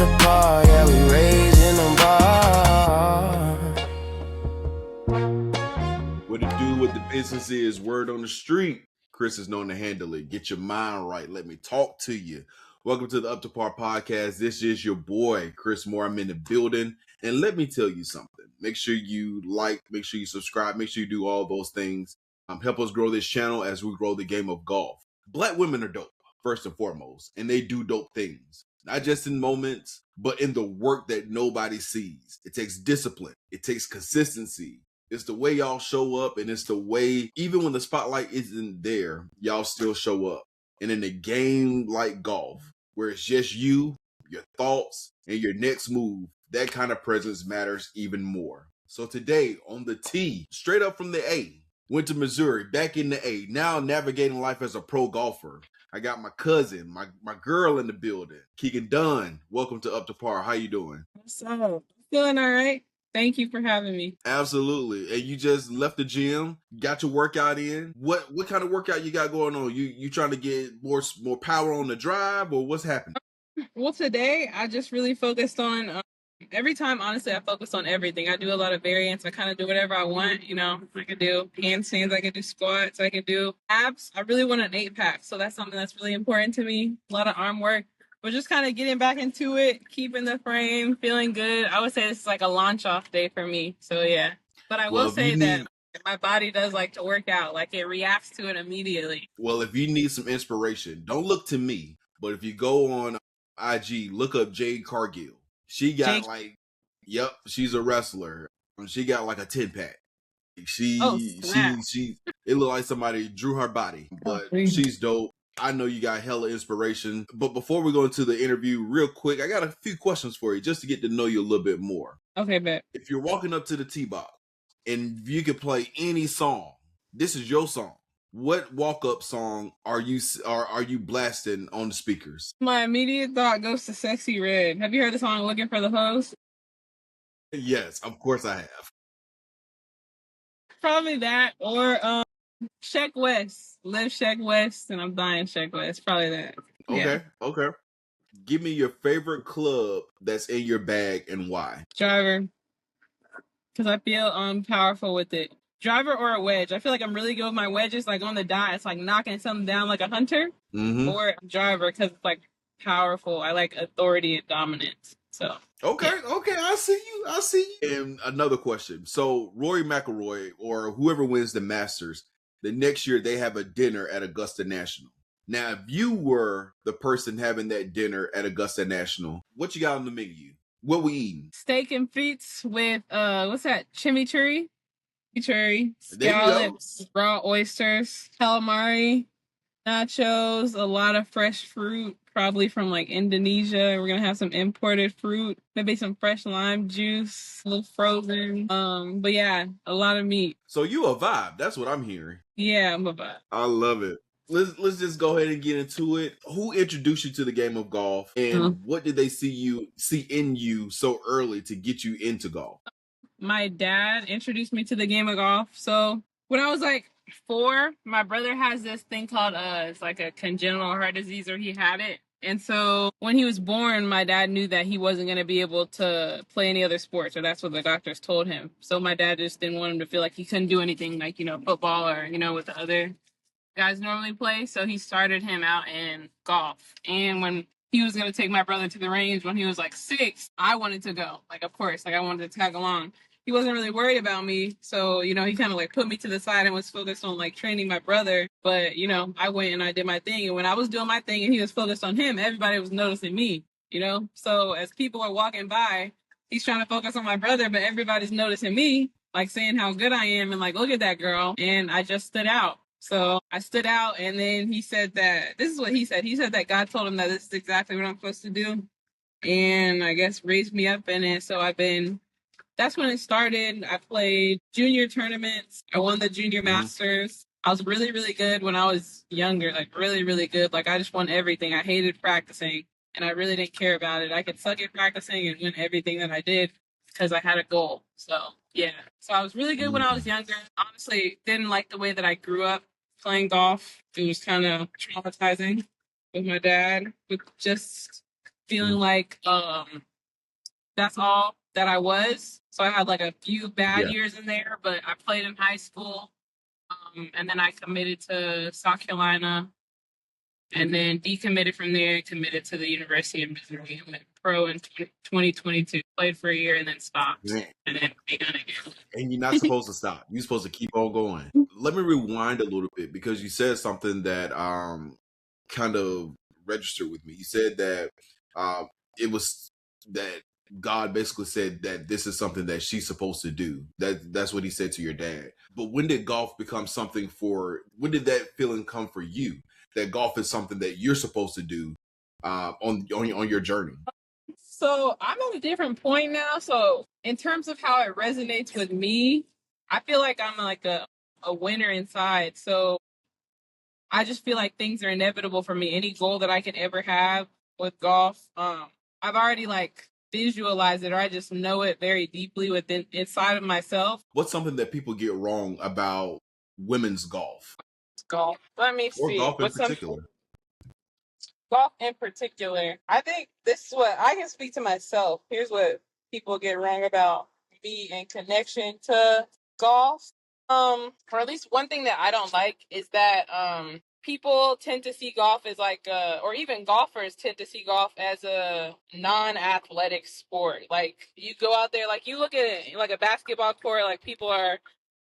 the bar, yeah, we raising the bar. What to do with the business is word on the street. Chris is known to handle it. Get your mind right. Let me talk to you. Welcome to the Up to Par podcast. This is your boy, Chris Moore. I'm in the building. And let me tell you something. Make sure you like, make sure you subscribe, make sure you do all those things. Help us grow this channel as we grow the game of golf. Black women are dope, first and foremost, and they do dope things. Not just in moments, but in the work that nobody sees. It takes discipline. It takes consistency. It's the way y'all show up, and it's the way, even when the spotlight isn't there, y'all still show up. And in a game like golf, where it's just you, your thoughts, and your next move, that kind of presence matters even more. So today, on the tee, straight up from the A, went to Missouri, back in the A, now navigating life as a pro golfer. I got my cousin, my girl in the building, Keagan Dunn. Welcome to Up to Par. How you doing? What's up? Feeling all right. Thank you for having me. Absolutely. And you just left the gym, got your workout in. What kind of workout you got going on? You trying to get more power on the drive, or what's happening? Well, today I just really focused on every time, honestly, I focus on everything. I do a lot of variants. I kind of do whatever I want. You know, I can do handstands, I can do squats, I can do abs. I really want an 8-pack. So that's something that's really important to me. A lot of arm work. But just kind of getting back into it, keeping the frame, feeling good. I would say this is like a launch off day for me. So yeah. But I will say that my body does like to work out. Like it reacts to it immediately. Well, if you need some inspiration, don't look to me. But if you go on IG, look up Jade Cargill. She got she's a wrestler. She got like a 10-pack. She it looked like somebody drew her body, but she's dope. I know you got hella inspiration. But before we go into the interview, real quick, I got a few questions for you just to get to know you a little bit more. Okay, bet. If you're walking up to the tee box and you could play any song, this is your song. What walk-up song are you blasting on the speakers? My immediate thought goes to Sexy Red. Have you heard the song Looking for the Hose? Yes, of course I have. Probably that, or Sheck West. Live Sheck West, and I'm dying Sheck West. Probably that. Okay. Give me your favorite club that's in your bag and why. Driver. Because I feel powerful with it. Driver or a wedge. I feel like I'm really good with my wedges, like on the dot. It's like knocking something down like a hunter. Mm-hmm. Or driver because it's like powerful. I like authority and dominance. So okay, I see you. And another question. So Rory McIlroy or whoever wins the Masters, the next year they have a dinner at Augusta National. Now, if you were the person having that dinner at Augusta National, what you got on the menu? What we eating? Steak and frites with what's that? Chimichurri, scallops, raw oysters, calamari, nachos, a lot of fresh fruit, probably from like Indonesia. We're gonna have some imported fruit, maybe some fresh lime juice, a little frozen. But yeah, a lot of meat. So you a vibe. That's what I'm hearing. Yeah, I'm a vibe. I love it. Let's just go ahead and get into it. Who introduced you to the game of golf, and what did they see in you so early to get you into golf? My dad introduced me to the game of golf. So when I was like 4, my brother has this thing called it's like a congenital heart disease, or he had it. And so when he was born, my dad knew that he wasn't going to be able to play any other sports, or that's what the doctors told him. So my dad just didn't want him to feel like he couldn't do anything like, football or, what the other guys normally play. So he started him out in golf. And when he was going to take my brother to the range when he was like 6, I wanted to go. Like, of course, like I wanted to tag along. He wasn't really worried about me. So, he kind of like put me to the side and was focused on like training my brother. But, I went and I did my thing. And when I was doing my thing and he was focused on him, everybody was noticing me, So as people are walking by, he's trying to focus on my brother, but everybody's noticing me, like saying how good I am and like, look at that girl. And I just stood out. So I stood out, and then he said that, this is what he said. He said that God told him that this is exactly what I'm supposed to do. And I guess raised me up in it. So that's when it started. I played junior tournaments. I won the junior masters. I was really, really good when I was younger, like really, really good. Like I just won everything. I hated practicing, and I really didn't care about it. I could suck at practicing and win everything that I did because I had a goal. So yeah. So I was really good when I was younger. Honestly, didn't like the way that I grew up playing golf. It was kind of traumatizing with my dad, with just feeling like that's all that I was. So I had like a few bad Yeah. years in there, but I played in high school. And then I committed to South Carolina and then decommitted from there, committed to the University of Missouri. I went pro in 2022, played for a year and then stopped. Man. And then begun again. And you're not supposed to stop. You're supposed to keep on going. Let me rewind a little bit because you said something that kind of registered with me. You said that it was that God basically said that this is something that she's supposed to do. That's what he said to your dad. But when did golf become something when did that feeling come for you? That golf is something that you're supposed to do on your journey. So I'm at a different point now. So in terms of how it resonates with me, I feel like I'm like a winner inside. So I just feel like things are inevitable for me. Any goal that I could ever have with golf, I've already like visualized it, or I just know it very deeply inside of myself. What's something that people get wrong about women's golf? Golf. Let me Or see. golf in What's particular? golf in particular? I think this is what I can speak to myself. Here's what people get wrong about me in connection to golf. Or at least one thing that I don't like is that people tend to see golf as like or even golfers tend to see golf as a non-athletic sport. Like you go out there, like you look at it like a basketball court, like people are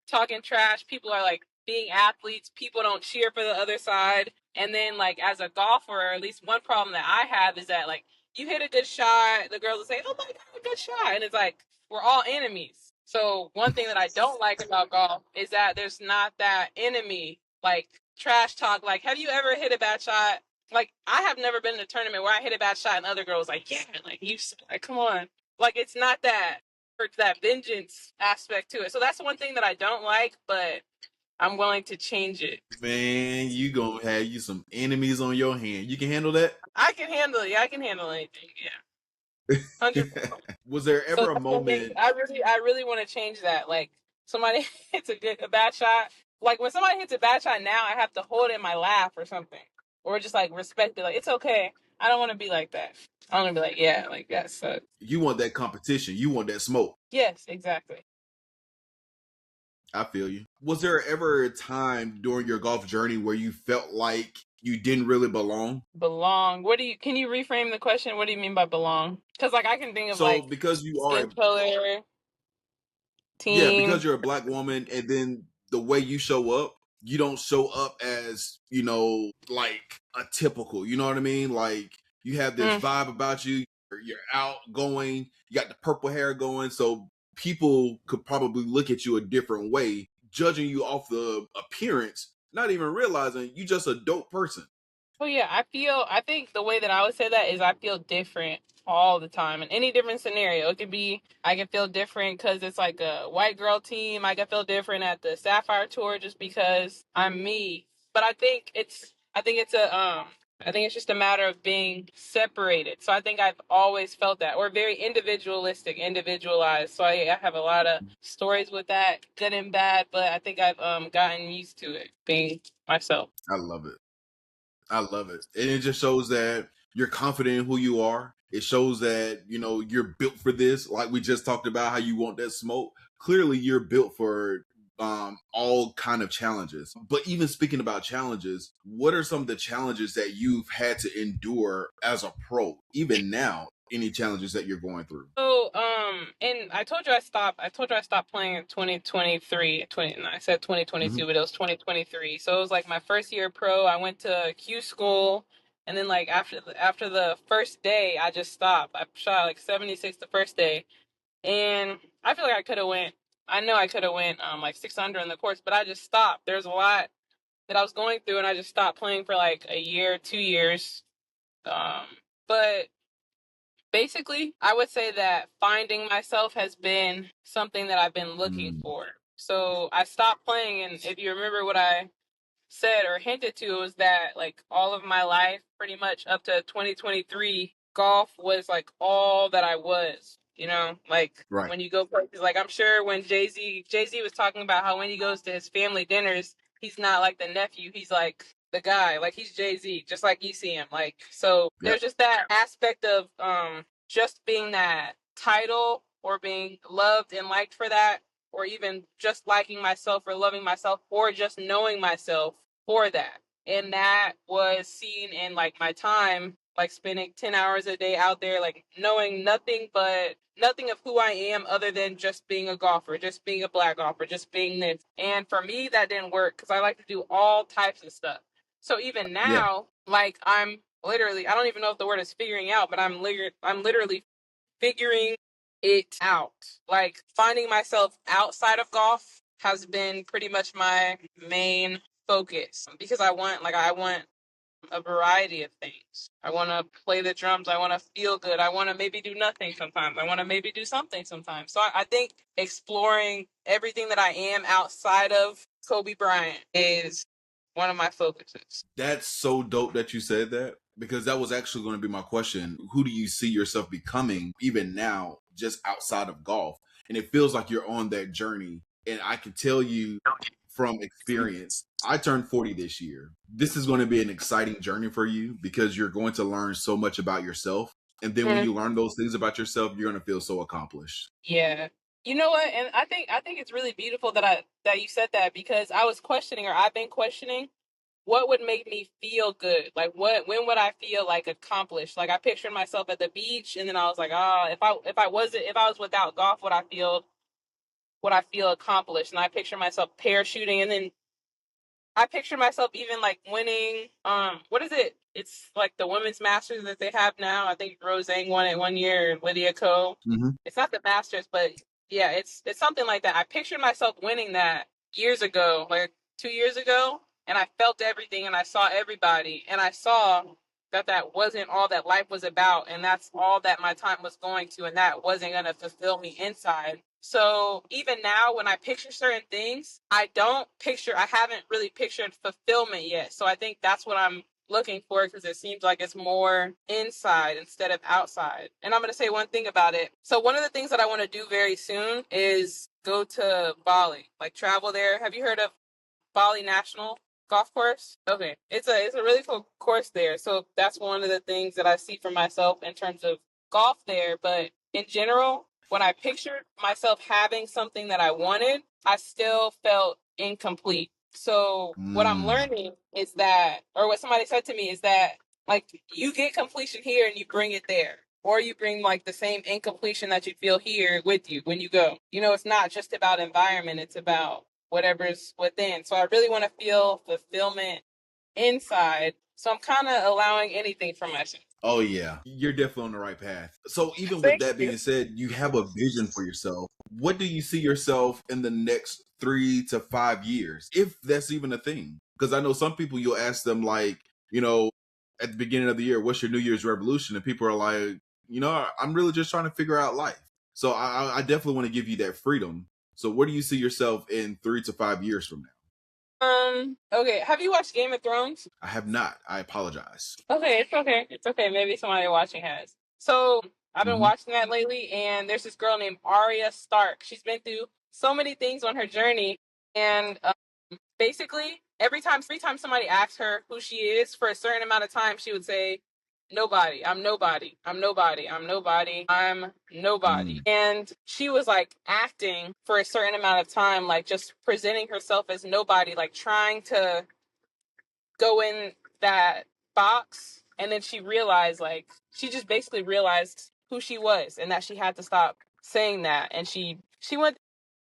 talking trash, people are like being athletes, people don't cheer for the other side. And then like as a golfer, or at least one problem that I have is that like you hit a good shot, the girls will say, "Oh my god, good shot," and it's like we're all enemies. So one thing that I don't like about golf is that there's not that enemy like trash talk. Like, have you ever hit a bad shot? Like, I have never been in a tournament where I hit a bad shot and other girls like, yeah, like you, like, come on. Like, it's not that or that vengeance aspect to it. So that's one thing that I don't like, but I'm willing to change it. Man, you gonna have you some enemies on your hand. You can handle that? I can handle it. Yeah, I can handle anything. Yeah. 100%. Was there So ever a that's one thing moment? I really want to change that. Like somebody hits a bad shot. Like when somebody hits a bad shot now, I have to hold it in my lap or something, or just like respect it. Like it's okay. I don't want to be like that. I want to be like, yeah, like that sucks. You want that competition. You want that smoke. Yes, exactly. I feel you. Was there ever a time during your golf journey where you felt like you didn't really belong? Belong. Can you reframe the question? What do you mean by belong? Because like I can think of So like because you are skin color, yeah, because team. you're a black woman and then the way you show up, you don't show up as, like a typical, you know what I mean? Like you have this vibe about you, you're outgoing, you got the purple hair going, so people could probably look at you a different way, judging you off the appearance, not even realizing you just a dope person. Well, yeah, I think the way that I would say that is I feel different all the time in any different scenario. It could be, I can feel different because it's like a white girl team. I can feel different at the Sapphire Tour just because I'm me. But I think it's just a matter of being separated. So I think I've always felt that, or very individualistic, individualized. So I have a lot of stories with that, good and bad, but I think I've gotten used to it, being myself. I love it. I love it. And it just shows that you're confident in who you are. It shows that, you're built for this. Like we just talked about how you want that smoke. Clearly you're built for all kind of challenges. But even speaking about challenges, what are some of the challenges that you've had to endure as a pro, even now? Any challenges that you're going through? So, and I told you I stopped playing in 2023. I said 2022, but it was 2023. So it was like my first year pro. I went to Q school, and then like after the first day, I just stopped. I shot like 76 the first day, and I feel like I could have went. I know I could have went like 600 in the course, but I just stopped. There's a lot that I was going through, and I just stopped playing for like a year, 2 years. But basically, I would say that finding myself has been something that I've been looking for. So I stopped playing, and if you remember what I said or hinted to, was that like all of my life, pretty much up to 2023, golf was like all that I was. Like Right. when you go places, like I'm sure when Jay-Z was talking about how when he goes to his family dinners, he's not like the nephew, he's like the guy. Like, he's Jay-Z, just like you see him. Like, so Yeah. there's just that aspect of just being that title or being loved and liked for that, or even just liking myself or loving myself, or just knowing myself for that. And that was seen in like my time, like spending 10 hours a day out there, like knowing nothing of who I am other than just being a golfer, just being a black golfer, just being this. And for me, that didn't work because I like to do all types of stuff. So even now, like, I'm literally, I don't even know if the word is figuring out, but I'm literally figuring it out. Like, finding myself outside of golf has been pretty much my main focus because I want a variety of things. I want to play the drums. I want to feel good. I want to maybe do nothing sometimes. I want to maybe do something sometimes. So I think exploring everything that I am outside of Kobe Bryant is one of my focuses. That's so dope that you said that, because that was actually going to be my question. Who do you see yourself becoming even now, just outside of golf? And it feels like you're on that journey. And I can tell you from experience, I turned 40 this year. This is going to be an exciting journey for you because you're going to learn so much about yourself. And then when you learn those things about yourself, you're going to feel so accomplished. Yeah. You know what? And I think it's really beautiful that you said that, because I was questioning, or I've been questioning, what would make me feel good? Like, when would I feel like accomplished? Like, I pictured myself at the beach, and then I was like, if I was without golf, would I feel accomplished? And I picture myself parachuting, and then I picture myself even like winning. What is it? It's like the women's masters that they have now. I think Roseanne won it one year, and Lydia Ko. Mm-hmm. It's not the masters, but yeah, it's something like that. I pictured myself winning that years ago, like 2 years ago, and I felt everything, and I saw everybody, and I saw that wasn't all that life was about, and that's all that my time was going to, and that wasn't going to fulfill me inside. So even now, when I picture certain things, I haven't really pictured fulfillment yet. So I think that's what I'm looking for, because it seems like it's more inside instead of outside. And I'm going to say one thing about it. So one of the things that I want to do very soon is go to Bali, like travel there. Have you heard of Bali National Golf Course? Okay. It's a really cool course there. So that's one of the things that I see for myself in terms of golf there. But in general, when I pictured myself having something that I wanted, I still felt incomplete. So what I'm learning is that, or what somebody said to me is that, like, you get completion here and you bring it there. Or you bring like the same incompletion that you feel here with you when you go. You know, it's not just about environment, it's about whatever's within. So I really want to feel fulfillment inside. So I'm kind of allowing anything from myself. Oh yeah, you're definitely on the right path. So even with Thank that you. being said, you have a vision for yourself. What do you see yourself in the next 3 to 5 years, if that's even a thing? Because I know some people, you'll ask them like, at the beginning of the year, what's your New Year's resolution? And people are like, I'm really just trying to figure out life. So I definitely want to give you that freedom. So where do you see yourself in 3 to 5 years from now? Okay. Have you watched Game of Thrones? I have not. I apologize. Okay, it's okay. It's okay. Maybe somebody watching has. So I've been watching that lately, and there's this girl named Arya Stark. She's been through so many things on her journey, and basically every time somebody asks her who she is for a certain amount of time, she would say, "Nobody. I'm nobody. I'm nobody. I'm nobody. I'm nobody." And she was like acting for a certain amount of time, like just presenting herself as nobody, like trying to go in that box. And then she realized, like, she just basically realized who she was and that she had to stop saying that. And she went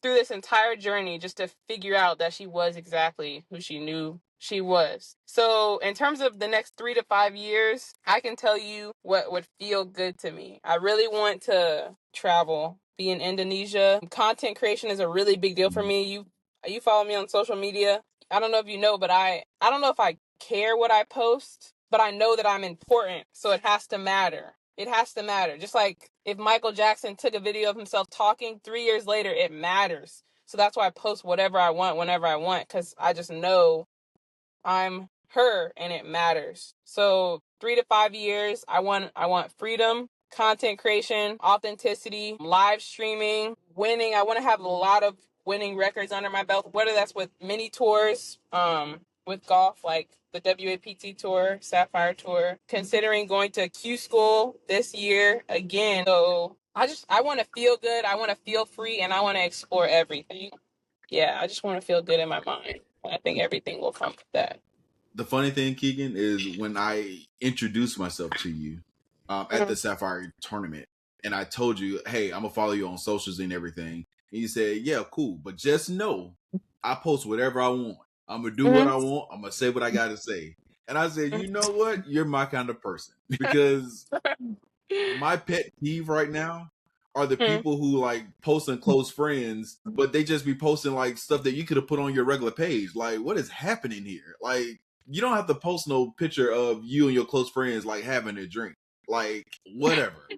through this entire journey just to figure out that she was exactly who she knew she was. So in terms of the next 3 to 5 years, I can tell you what would feel good to me. I really want to travel, be in Indonesia. Content creation is a really big deal for me. You follow me on social media. I don't know if you know, but I don't know if I care what I post, but I know that I'm important. So it has to matter. It has to matter. Just like if Michael Jackson took a video of himself talking 3 years later, it matters. So that's why I post whatever I want, whenever I want, because I just know I'm her and it matters. So 3 to 5 years, I want freedom, content creation, authenticity, live streaming, winning. I want to have a lot of winning records under my belt, whether that's with mini tours, with golf, like the WAPT Tour, Sapphire Tour. Considering going to Q School this year again. So I want to feel good. I want to feel free, and I want to explore everything. Yeah, I just want to feel good in my mind. I think everything will come with that. The funny thing, Keagan, is when I introduced myself to you at the Sapphire tournament, and I told you, "Hey, I'm gonna follow you on socials and everything," and you said, "Yeah, cool, but just know, I post whatever I want. I'm gonna do what I want. I'm gonna say what I gotta say." And I said, "You know what? You're my kind of person because my pet peeve right now are the people who like posting close friends, but they just be posting like stuff that you could have put on your regular page. Like, what is happening here? Like, you don't have to post no picture of you and your close friends like having a drink. Like, whatever.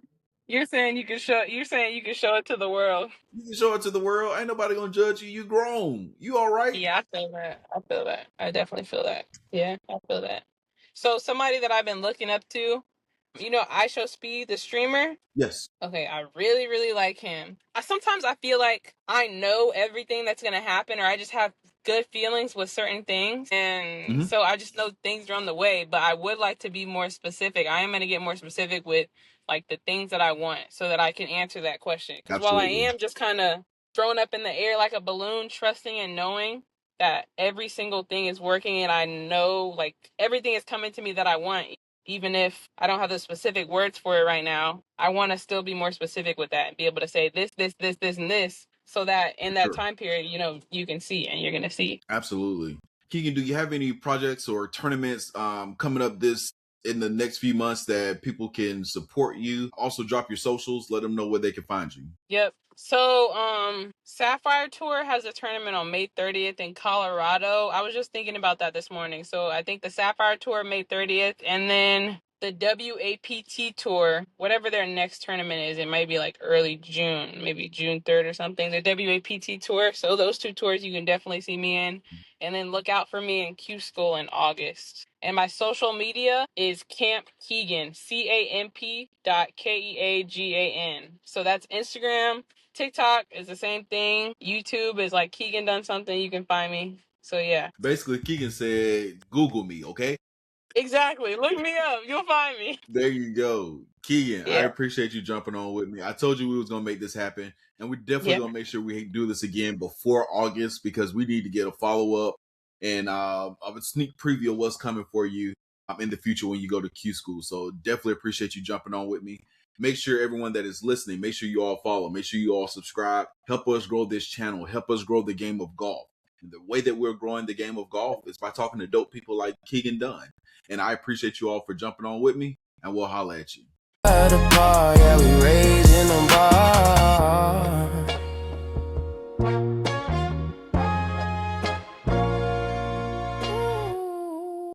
You're saying you can show it to the world. You can show it to the world. Ain't nobody gonna judge you. You grown. You all right? Yeah, I feel that. I feel that. I definitely feel that. Yeah, I feel that. So somebody that I've been looking up to, I Show Speed, the streamer. Yes. Okay, I really, really like him. Sometimes I feel like I know everything that's going to happen, or I just have good feelings with certain things. And so I just know things are on the way, but I would like to be more specific. I am going to get more specific with like the things that I want so that I can answer that question. Because while I am just kind of thrown up in the air like a balloon, trusting and knowing that every single thing is working and I know like everything is coming to me that I want, even if I don't have the specific words for it right now, I want to still be more specific with that and be able to say this, and this, so that in that time period, you can see and you're going to see. Absolutely. Keagan, do you have any projects or tournaments coming up in the next few months that people can support you? Also drop your socials, let them know where they can find you. Yep. So, Sapphire Tour has a tournament on May 30th in Colorado. I was just thinking about that this morning. So I think the Sapphire Tour May 30th, and then the WAPT Tour, whatever their next tournament is, it might be like early June, maybe June 3rd or something. The WAPT Tour. So those two tours you can definitely see me in. And then look out for me in Q School in August. And my social media is Camp Keagan, CAMP.KEAGAN. So that's Instagram. TikTok is the same thing. YouTube is like Keagan Dunn something. You can find me. So yeah. Basically, Keagan said, Google me, okay? Exactly. Look me up. You'll find me. There you go. Keagan, Yeah. I appreciate you jumping on with me. I told you we was going to make this happen, and we're definitely going to make sure we do this again before August because we need to get a follow-up and of a sneak preview of what's coming for you in the future when you go to Q School. So definitely appreciate you jumping on with me. Make sure everyone that is listening, make sure you all follow. Make sure you all subscribe. Help us grow this channel. Help us grow the game of golf. And the way that we're growing the game of golf is by talking to dope people like Keagan Dunn. And I appreciate you all for jumping on with me, and we'll holler at you. At the bar, yeah, we raising them bar.